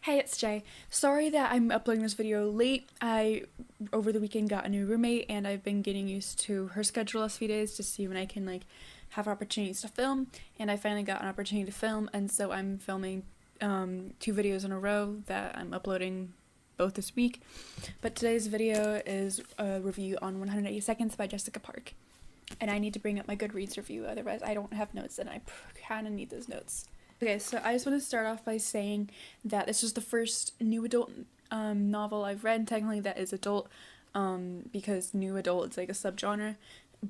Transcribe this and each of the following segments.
Hey, it's Jay. Sorry that I'm uploading this video late. I, over the weekend, got a new roommate and I've been getting used to her schedule last few days to see when I can, have opportunities to film. And I finally got an opportunity to film, and so I'm filming two videos in a row that I'm uploading both this week. But today's video is a review on 180 Seconds by Jessica Park. And I need to bring up my Goodreads review, otherwise I don't have notes and I kind of need those notes. Okay, so I just want to start off by saying that this was the first new adult novel I've read. Technically that is adult, because new adult is like a subgenre,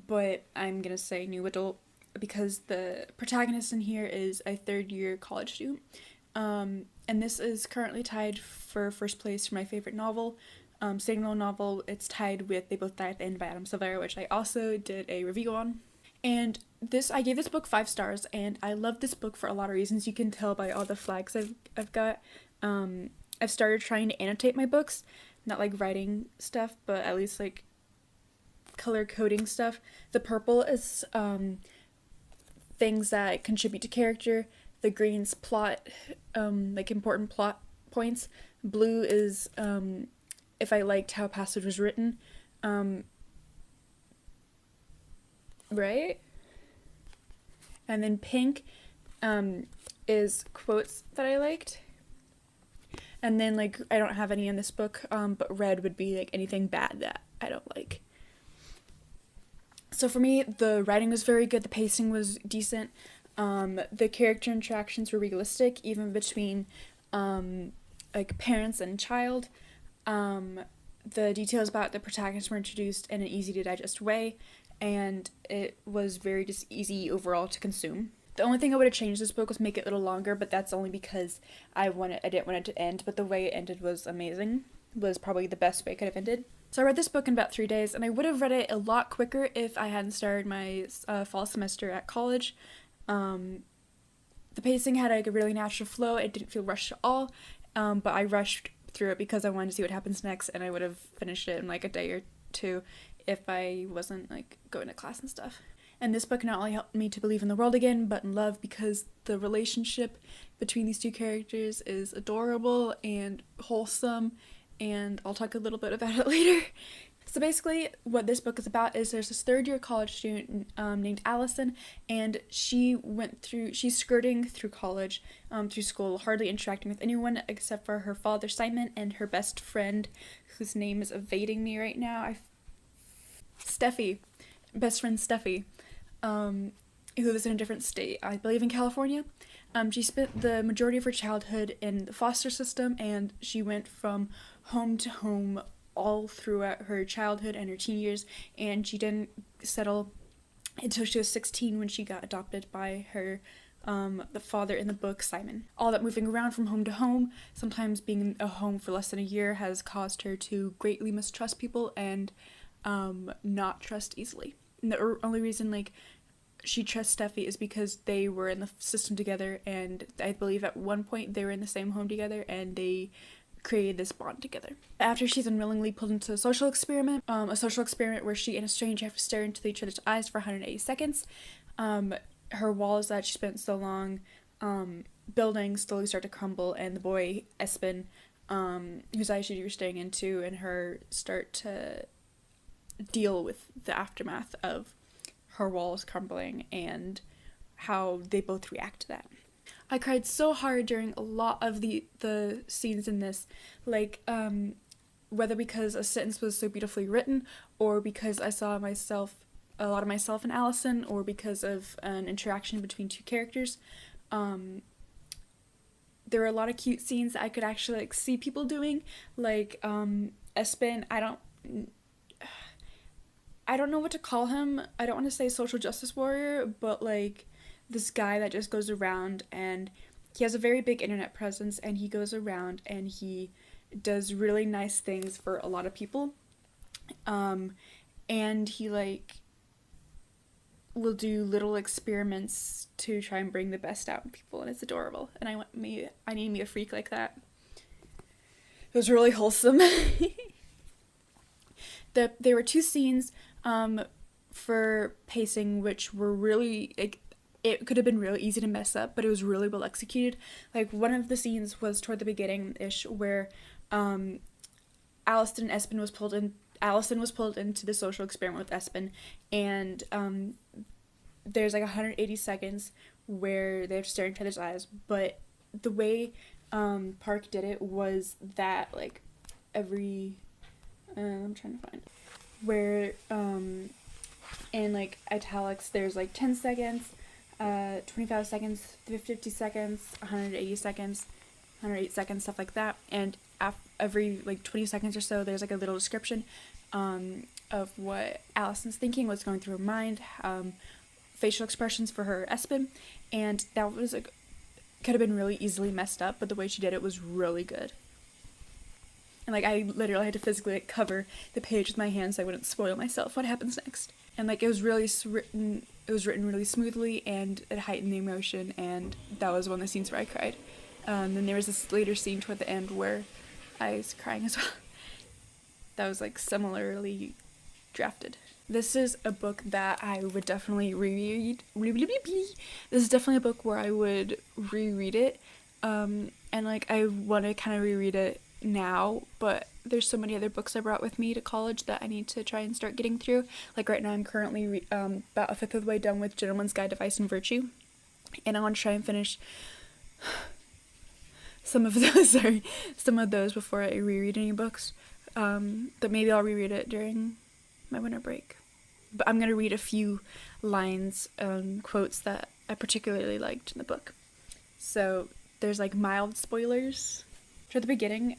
but I'm gonna say new adult because the protagonist in here is a third-year college student. And this is currently tied for first place for my favorite novel. Signal novel, it's tied with They Both Die at the End by Adam Silvera, which I also did a review on. And I gave this book 5 stars, and I love this book for a lot of reasons. You can tell by all the flags I've got. I've started trying to annotate my books, not like writing stuff, but at least like color coding stuff. The purple is things that contribute to character. The green's plot, like important plot points. Blue is if I liked how a passage was written. Right? And then pink is quotes that I liked. And then I don't have any in this book, but red would be like anything bad that I don't like. So for me, the writing was very good, the pacing was decent, the character interactions were realistic, even between parents and child. The details about the protagonist were introduced in an easy to digest way, and it was very just easy overall to consume. The only thing I would have changed this book was make it a little longer, but that's only because I didn't want it to end, but the way it ended was amazing. Was probably the best way it could have ended. So I read this book in about 3 days, and I would have read it a lot quicker if I hadn't started my fall semester at college. The pacing had a really natural flow, it didn't feel rushed at all, but I rushed through it because I wanted to see what happens next, and I would have finished it in a day or two if I wasn't going to class and stuff. And this book not only helped me to believe in the world again, but in love, because the relationship between these two characters is adorable and wholesome, and I'll talk a little bit about it later. So basically what this book is about is there's this third-year college student named Allison, and she's skirting through college, through school, hardly interacting with anyone except for her father Simon and her best friend, whose name is evading me right now. Steffi, best friend Steffi, who lives in a different state, I believe in California. She spent the majority of her childhood in the foster system, and she went from home to home all throughout her childhood and her teen years, and she didn't settle until she was 16 when she got adopted by her the father in the book, Simon. All that moving around from home to home, sometimes being in a home for less than a year, has caused her to greatly mistrust people and not trust easily. And the only reason she trusts Steffi is because they were in the system together, and I believe at one point they were in the same home together, and they created this bond together. After she's unwillingly pulled into a social experiment where she and a stranger have to stare into each other's eyes for 180 seconds, her walls that she spent so long building slowly start to crumble, and the boy Espen, whose eyes you were staring into, and her start to deal with the aftermath of her walls crumbling and how they both react to that. I cried so hard during a lot of the scenes in this, whether because a sentence was so beautifully written, or because I saw a lot of myself in Allison, or because of an interaction between two characters. There were a lot of cute scenes that I could actually see people doing, Espen. I don't know what to call him. I don't want to say social justice warrior, but this guy that just goes around, and he has a very big internet presence, and he goes around and he does really nice things for a lot of people. And he will do little experiments to try and bring the best out in people, and it's adorable. And I need me a freak like that. It was really wholesome. There were 2 scenes for pacing which were really it could have been real easy to mess up, but it was really well executed. Like, one of the scenes was toward the beginning-ish where Allison was pulled into the social experiment with Espen, and there's like 180 seconds where they have to stare into each other's eyes, but the way Park did it was that, like, every I'm trying to find where in like italics there's like 10 seconds, 25 seconds, 50 seconds, 180 seconds, 108 seconds, stuff like that, and every like 20 seconds or so there's like a little description of what Allison's thinking, what's going through her mind, facial expressions for her Espen, and that was like could have been really easily messed up, but the way she did it was really good. And like I literally had to physically like cover the page with my hands so I wouldn't spoil myself what happens next. And like it was written really smoothly, and it heightened the emotion, and that was one of the scenes where I cried. Then there was this later scene toward the end where I was crying as well. That was like similarly drafted. This is a book that I would definitely reread. This is definitely a book where I would reread it. And like I want to kind of reread it now, but there's so many other books I brought with me to college that I need to try and start getting through. Like right now I'm currently about a fifth of the way done with Gentleman's Guide to Vice and Virtue, and I want to try and finish some of those before I reread any books. But maybe I'll reread it during my winter break. But I'm gonna read a few lines, quotes that I particularly liked in the book. So there's like mild spoilers for the beginning.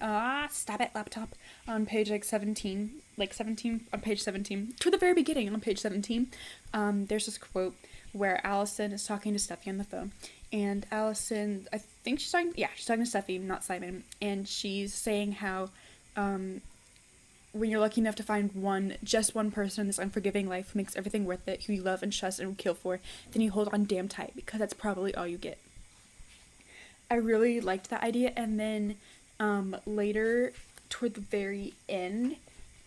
Stop it, laptop. On page like 17, on page 17, to the very beginning on page 17, there's this quote where Allison is talking to Steffi on the phone, and Allison, I think she's talking to Steffi, not Simon, and she's saying how, when you're lucky enough to find just one person in this unforgiving life who makes everything worth it, who you love and trust and will kill for, then you hold on damn tight, because that's probably all you get. I really liked that idea. And then later, toward the very end,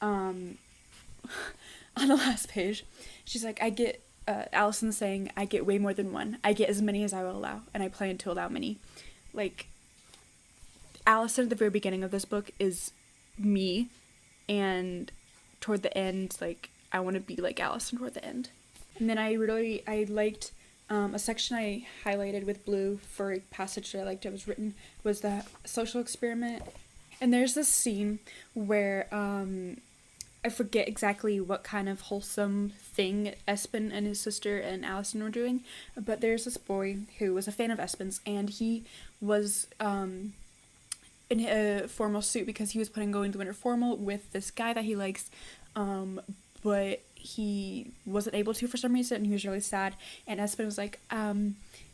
on the last page, she's like, Allison's saying, I get way more than one. I get as many as I will allow, and I plan to allow many. Like, Allison at the very beginning of this book is me, and toward the end, like, I want to be like Allison toward the end. And then I liked a section I highlighted with blue for a passage that I liked. It was the social experiment. And there's this scene where I forget exactly what kind of wholesome thing Espen and his sister and Allison were doing, but there's this boy who was a fan of Espen's, and he was in a formal suit because he was planning on going to winter formal with this guy that he likes, but he wasn't able to for some reason, and he was really sad. And Espen was like,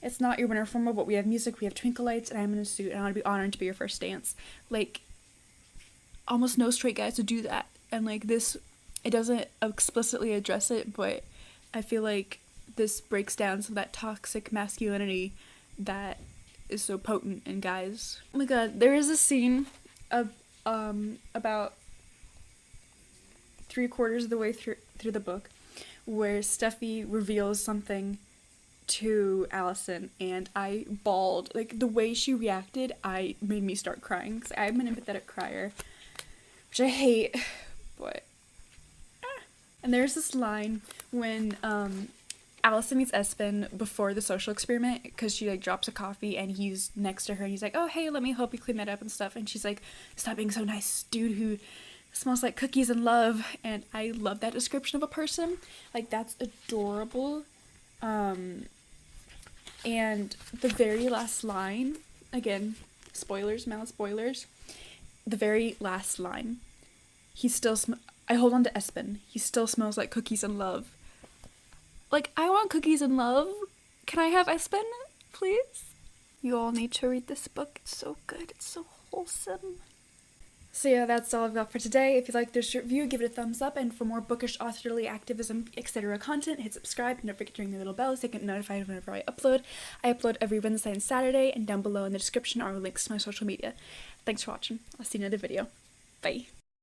it's not your winter formal, but we have music, we have twinkle lights, and I'm in a suit, and I want to be honored to be your first dance. Like, almost no straight guys would do that. And like this, it doesn't explicitly address it, but I feel like this breaks down some of that toxic masculinity that is so potent in guys. Oh my god, there is a scene of about 3/4 of the way through the book where Steffi reveals something to Allison, and I bawled. Like, the way she reacted, made me start crying, because I'm an empathetic crier, which I hate, but And there's this line when Allison meets Espen before the social experiment, because she like drops a coffee and he's next to her and he's like, oh hey, let me help you clean that up and stuff, and she's like, stop being so nice, dude who smells like cookies and love. And I love that description of a person. Like, that's adorable. And the very last line, again, spoilers, mild spoilers, the very last line, I hold on to Espen, he still smells like cookies and love. Like, I want cookies and love. Can I have Espen, please? You all need to read this book. It's so good. It's so wholesome. So yeah, that's all I've got for today. If you like this review, give it a thumbs up, and for more bookish, authorly activism, etc. content, hit subscribe, and don't forget to ring the little bell so you get notified whenever I upload. I upload every Wednesday and Saturday, and down below in the description are links to my social media. Thanks for watching. I'll see you in another video. Bye.